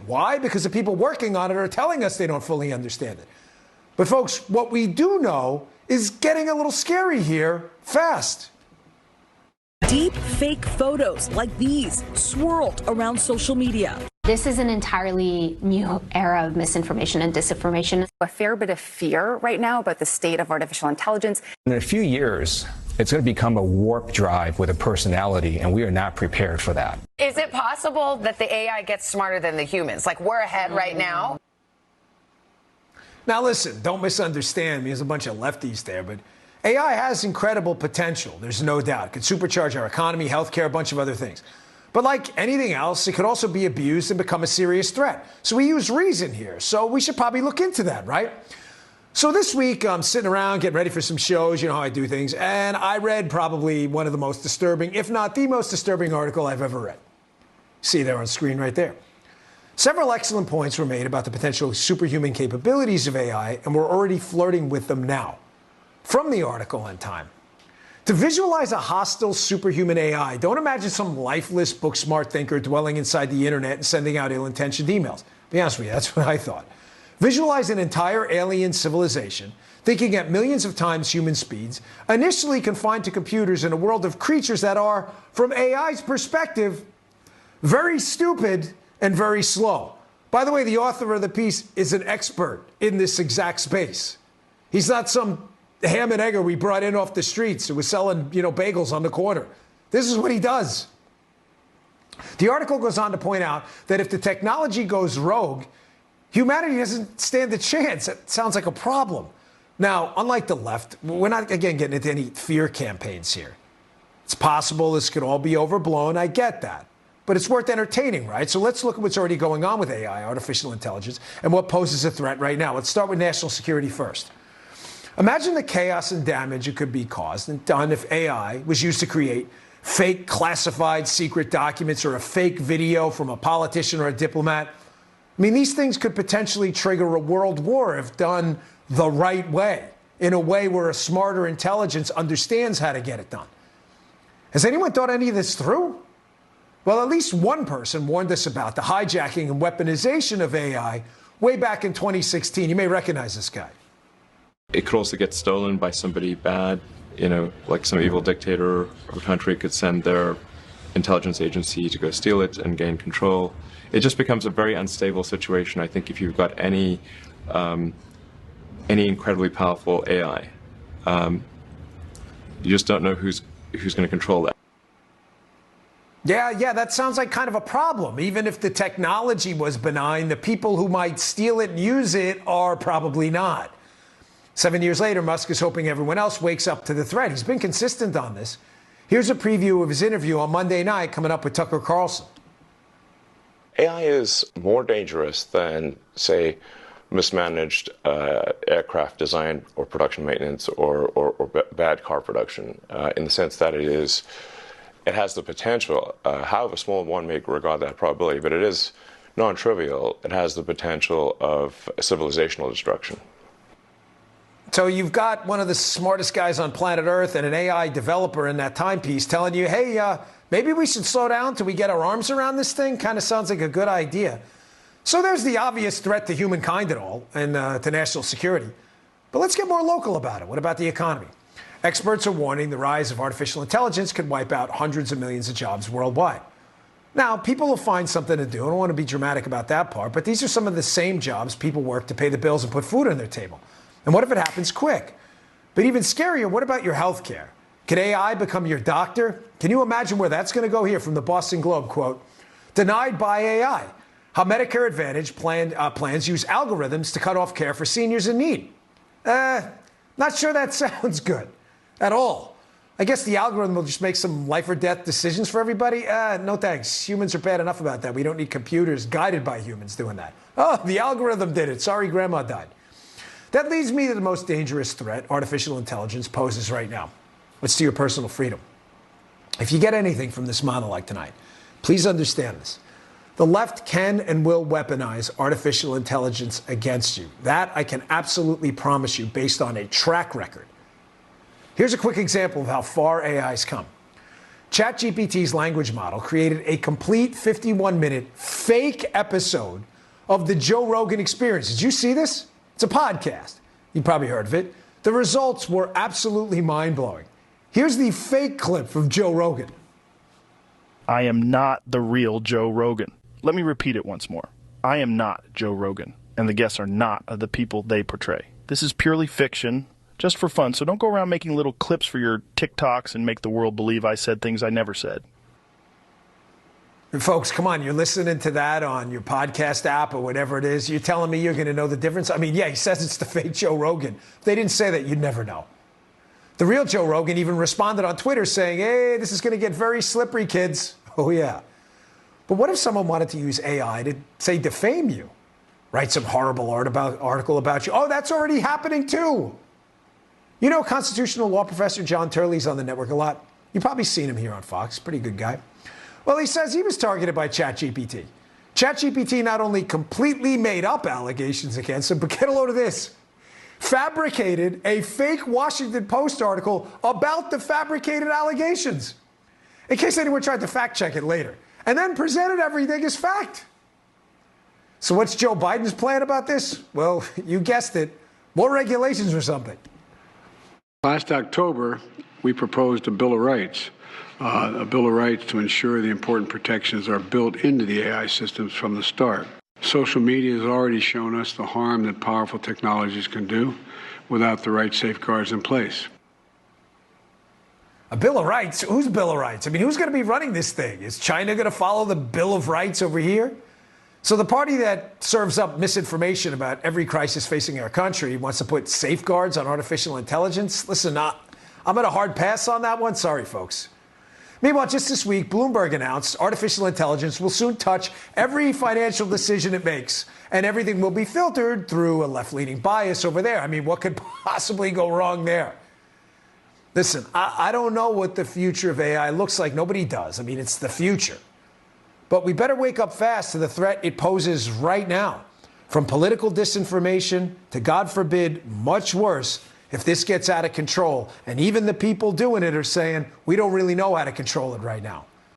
Why? Because the people working on it are telling us they don't fully understand it. But folks, what we do know is getting a little scary here fast. Deep fake photos like these swirled around social media. This is an entirely new era of misinformation and disinformation. A fair bit of fear right now about the state of artificial intelligence. In a few years, it's going to become a warp drive with a personality, and we are not prepared for that. Is it possible that the AI gets smarter than the humans? Like, we're ahead right now? Now listen, don't misunderstand me. There's a bunch of lefties there, but AI has incredible potential. There's no doubt. It could supercharge our economy, healthcare, a bunch of other things. But like anything else, it could also be abused and become a serious threat. So we use reason here. So we should probably look into that, right? So this week, I'm sitting around getting ready for some shows. You know how I do things. And I read probably one of the most disturbing, if not the most disturbing article I've ever read. See there on screen right there. Several excellent points were made about the potential superhuman capabilities of AI, and we're already flirting with them now. From the article in Time. To visualize a hostile superhuman AI, don't imagine some lifeless, book-smart thinker dwelling inside the internet and sending out ill-intentioned emails. To be honest with you, that's what I thought. Visualize an entire alien civilization, thinking at millions of times human speeds, initially confined to computers in a world of creatures that are, from AI's perspective, very stupid and very slow. By the way, the author of the piece is an expert in this exact space. He's not some ham and egger we brought in off the streets who was selling, bagels on the corner. This is what he does. The article goes on to point out that if the technology goes rogue, humanity doesn't stand a chance. It sounds like a problem. Now, unlike the left, we're not, again, getting into any fear campaigns here. It's possible this could all be overblown. I get that. But it's worth entertaining, right? So let's look at what's already going on with AI, artificial intelligence, and what poses a threat right now. Let's start with national security first. Imagine the chaos and damage it could be caused and done if AI was used to create fake classified secret documents or a fake video from a politician or a diplomat. I mean, these things could potentially trigger a world war if done the right way, in a way where a smarter intelligence understands how to get it done. Has anyone thought any of this through? Well, at least one person warned us about the hijacking and weaponization of AI way back in 2016. You may recognize this guy. It could also get stolen by somebody bad, like some evil dictator of a country could send their intelligence agency to go steal it and gain control. It just becomes a very unstable situation, I think, if you've got any incredibly powerful AI. You just don't know who's going to control that. Yeah, that sounds like kind of a problem. Even if the technology was benign, the people who might steal it and use it are probably not. 7 years later, Musk is hoping everyone else wakes up to the threat. He's been consistent on this. Here's a preview of his interview on Monday night coming up with Tucker Carlson. AI is more dangerous than, say, mismanaged aircraft design or production maintenance or bad car production in the sense that it has the potential, however small one may regard that probability, but it is non-trivial. It has the potential of civilizational destruction. So you've got one of the smartest guys on planet Earth and an AI developer in that timepiece telling you, hey, maybe we should slow down till we get our arms around this thing. Kind of sounds like a good idea. So there's the obvious threat to humankind at all and to national security. But let's get more local about it. What about the economy? Experts are warning the rise of artificial intelligence could wipe out hundreds of millions of jobs worldwide. Now, people will find something to do. I don't want to be dramatic about that part, but these are some of the same jobs people work to pay the bills and put food on their table. And what if it happens quick? But even scarier, what about your health care? Could AI become your doctor? Can you imagine where that's going to go? Here from the Boston Globe, quote, denied by AI. How Medicare Advantage plans use algorithms to cut off care for seniors in need. Not sure that sounds good at all. I guess the algorithm will just make some life or death decisions for everybody. No thanks. Humans are bad enough about that. We don't need computers guided by humans doing that. Oh, the algorithm did it. Sorry, grandma died. That leads me to the most dangerous threat artificial intelligence poses right now. It's to your personal freedom. If you get anything from this monologue tonight, please understand this. The left can and will weaponize artificial intelligence against you. That I can absolutely promise you based on a track record. Here's a quick example of how far AI's come. ChatGPT's language model created a complete 51-minute fake episode of the Joe Rogan Experience. Did you see this? It's a podcast. You probably heard of it. The results were absolutely mind-blowing. Here's the fake clip from Joe Rogan. I am not the real Joe Rogan. Let me repeat it once more. I am not Joe Rogan, and the guests are not the people they portray. This is purely fiction, just for fun, so don't go around making little clips for your TikToks and make the world believe I said things I never said. And folks, come on, you're listening to that on your podcast app or whatever it is. You're telling me you're going to know the difference? I mean, yeah, he says it's the fake Joe Rogan. If they didn't say that, you'd never know. The real Joe Rogan even responded on Twitter saying, hey, this is going to get very slippery, kids. Oh, yeah. But what if someone wanted to use AI to, say, defame you? Write some horrible article about you. Oh, that's already happening, too. You know constitutional law professor John Turley's on the network a lot. You've probably seen him here on Fox. Pretty good guy. Well, he says he was targeted by ChatGPT. ChatGPT not only completely made up allegations against him, but get a load of this. Fabricated a fake Washington Post article about the fabricated allegations, in case anyone tried to fact check it later, and then presented everything as fact. So what's Joe Biden's plan about this? Well, you guessed it, more regulations or something. Last October, we proposed a Bill of Rights. A Bill of Rights to ensure the important protections are built into the AI systems from the start. Social media has already shown us the harm that powerful technologies can do without the right safeguards in place. A Bill of Rights? Whose Bill of Rights? I mean, who's going to be running this thing? Is China going to follow the Bill of Rights over here? So the party that serves up misinformation about every crisis facing our country wants to put safeguards on artificial intelligence? Listen, I'm at a hard pass on that one. Sorry, folks. Meanwhile, just this week, Bloomberg announced artificial intelligence will soon touch every financial decision it makes, and everything will be filtered through a left-leaning bias over there. I mean, what could possibly go wrong there? Listen, I don't know what the future of AI looks like. Nobody does. I mean, it's the future. But we better wake up fast to the threat it poses right now. From political disinformation to, God forbid, much worse, if this gets out of control. And even the people doing it are saying, we don't really know how to control it right now.